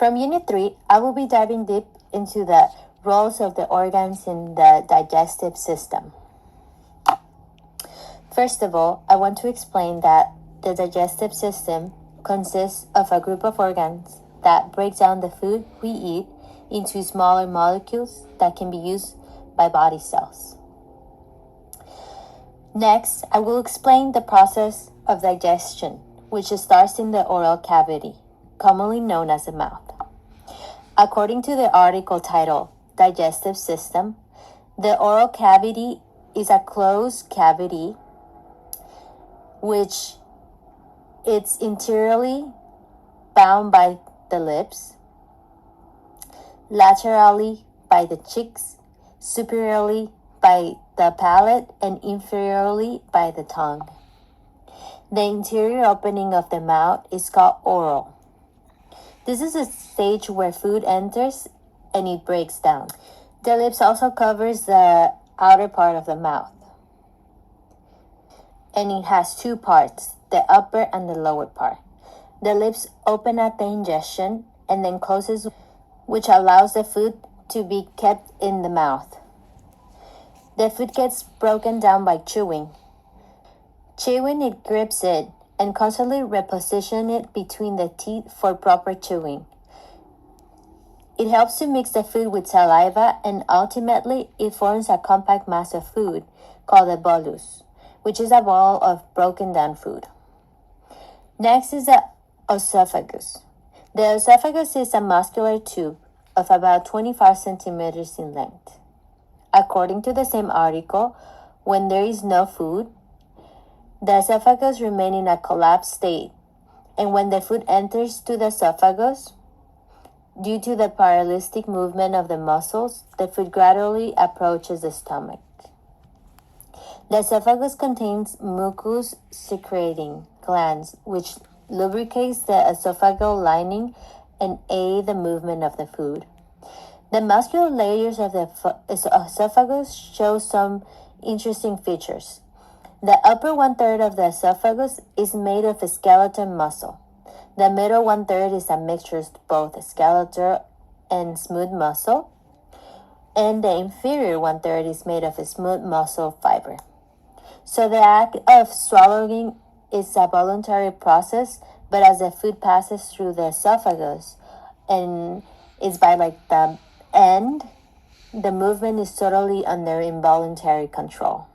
From Unit 3, I will be diving deep into the roles of the organs in the digestive system. First of all, I want to explain that the digestive system consists of a group of organs that break down the food we eat into smaller molecules that can be used by body cells. Next, I will explain the process of digestion, which starts in the oral cavity, commonly known as the mouth. According to the article titled Digestive System, the oral cavity is a closed cavity which it's interiorly bound by the lips, laterally by the cheeks, superiorly by the palate, and inferiorly by the tongue. The interior opening of the mouth is called oral. This is a stage where food enters and it breaks down. The lips also covers the outer part of the mouth, and it has two parts, the upper and the lower part. The lips open at the ingestion and then closes, which allows the food to be kept in the mouth. The food gets broken down by chewing. Chewing, it grips it and constantly reposition it between the teeth for proper chewing. It helps to mix the food with saliva, and ultimately it forms a compact mass of food called the bolus, which is a ball of broken down food. Next is the esophagus. The esophagus is a muscular tube of about 25 centimeters in length. According to the same article, when there is no food, the esophagus remains in a collapsed state, and when the food enters to the esophagus, due to the paralytic movement of the muscles, the food gradually approaches the stomach. The esophagus contains mucus secreting glands, which lubricates the esophageal lining and aid the movement of the food. The muscular layers of the esophagus show some interesting features. The upper one-third of the esophagus is made of skeletal muscle. The middle one-third is a mixture of both skeletal and smooth muscle, and the inferior one-third is made of smooth muscle fiber. So the act of swallowing is a voluntary process, but as the food passes through the esophagus and is by the end, the movement is totally under involuntary control.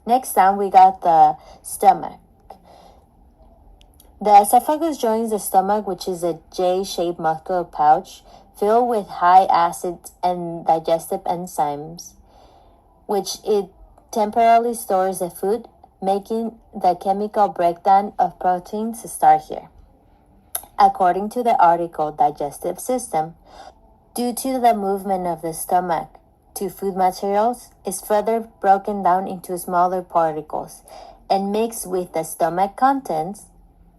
Next down, we got the stomach. The esophagus joins the stomach, which is a J-shaped muscular pouch filled with high acids and digestive enzymes, which it temporarily stores the food, making the chemical breakdown of proteins start here. According to the article Digestive System, due to the movement of the stomach to food materials, is further broken down into smaller particles and mixed with the stomach contents,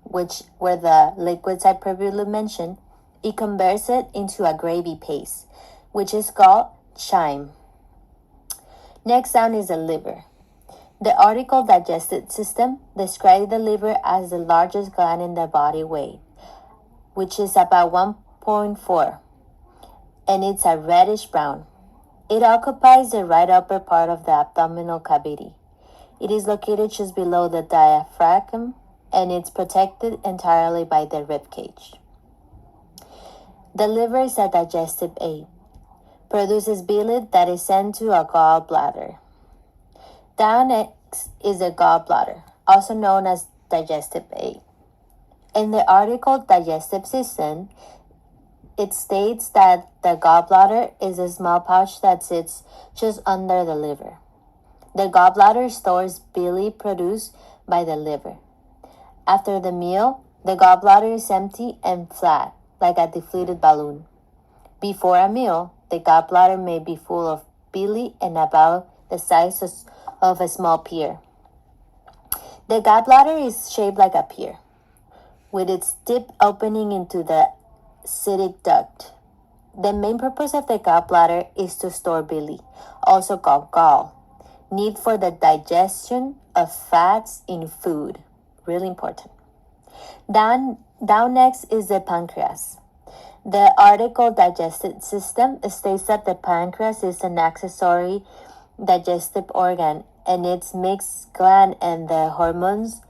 which were the liquids I previously mentioned. It converts it into a gravy paste, which is called chyme. Next down is the liver. The article Digestive System described the liver as the largest gland in the body weight, which is about 1.4, and it's a reddish brown. It occupies the right upper part of the abdominal cavity. It is located just below the diaphragm, and it's protected entirely by the rib cage. The liver is a digestive aid, produces bile that is sent to a gallbladder. Down next is the gallbladder, also known as digestive aid. In the article Digestive System, it states that the gallbladder is a small pouch that sits just under the liver. The gallbladder stores bile produced by the liver. After the meal, the gallbladder is empty and flat, like a deflated balloon. Before a meal, the gallbladder may be full of bile and about the size of a small pear. The gallbladder is shaped like a pear, with its tip opening into the Cytic duct. The main purpose of the gallbladder is to store bile, also called gall, need for the digestion of fats in food. Really important. Down next is the pancreas. The article Digestive System states that the pancreas is an accessory digestive organ, and its mixed gland and the hormones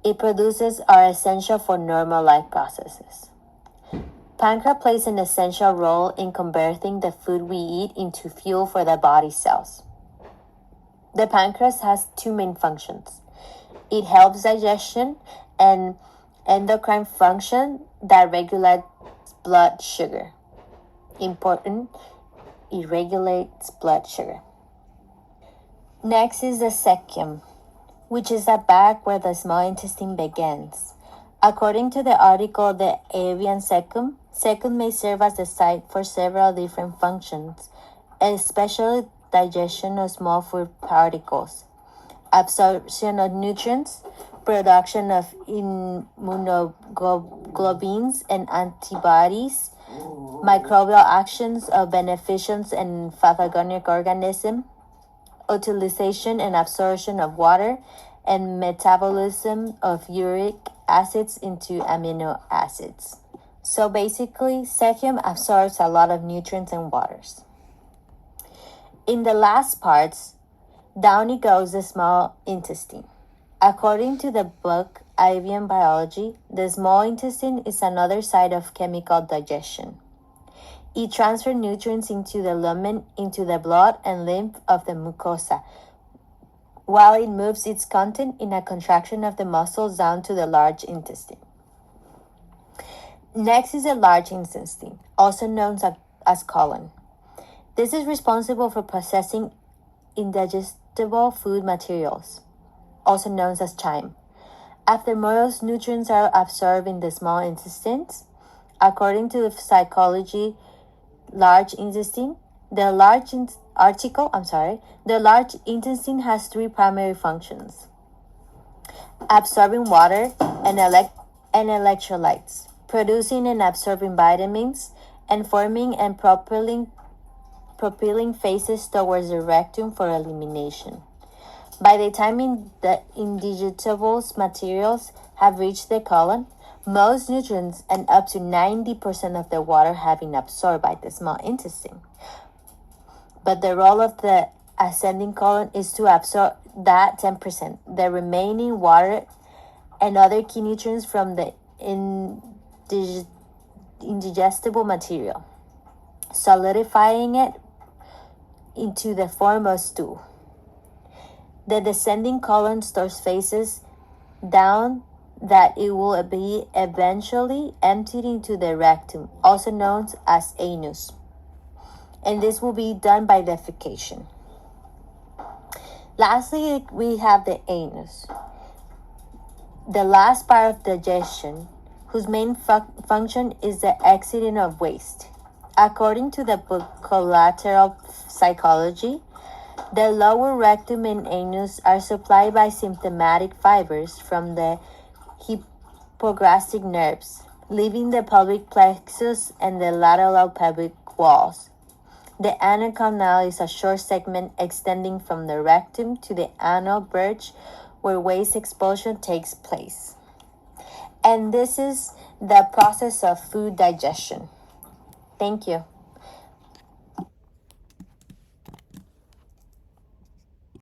it produces are essential for normal life processes. Pancreas plays an essential role in converting the food we eat into fuel for the body cells. The pancreas has two main functions. It helps digestion and endocrine function that regulates blood sugar. Important, it regulates blood sugar. Next is the cecum, which is the bag where the small intestine begins. According to the article, the avian cecum may serve as the site for several different functions, especially digestion of small food particles, absorption of nutrients, production of immunoglobulins and antibodies, microbial actions of beneficial and pathogenic organisms, utilization and absorption of water, and metabolism of uric acids into amino acids. So basically, cecum absorbs a lot of nutrients and waters. In the last parts, down it goes the small intestine. According to the book Avian Biology, the small intestine is another site of chemical digestion. It transfers nutrients into the lumen, into the blood and lymph of the mucosa, while it moves its content in a contraction of the muscles down to the large intestine. Next is the large intestine, also known as colon. This is responsible for processing indigestible food materials, also known as chyme. After most nutrients are absorbed in the small intestines, according to the psychology large intestine, the large intestine has three primary functions: absorbing water and electrolytes, producing and absorbing vitamins, and forming and propelling phases towards the rectum for elimination. By the time the indigestible materials have reached the colon, most nutrients and up to 90% of the water have been absorbed by the small intestine. But the role of the ascending colon is to absorb that 10%, the remaining water and other key nutrients from the indigestible material, solidifying it into the form of stew. The descending colon stores phases down that it will be eventually emptied into the rectum, also known as anus. And this will be done by defecation. Lastly, we have the anus, the last part of digestion, whose main function is the exiting of waste. According to the book Collateral Psychology, the lower rectum and anus are supplied by symptomatic fibers from the hypogastric nerves, leaving the pelvic plexus and the lateral pelvic walls. The anal canal is a short segment extending from the rectum to the anal bridge where waste expulsion takes place. And this is the process of food digestion. Thank you.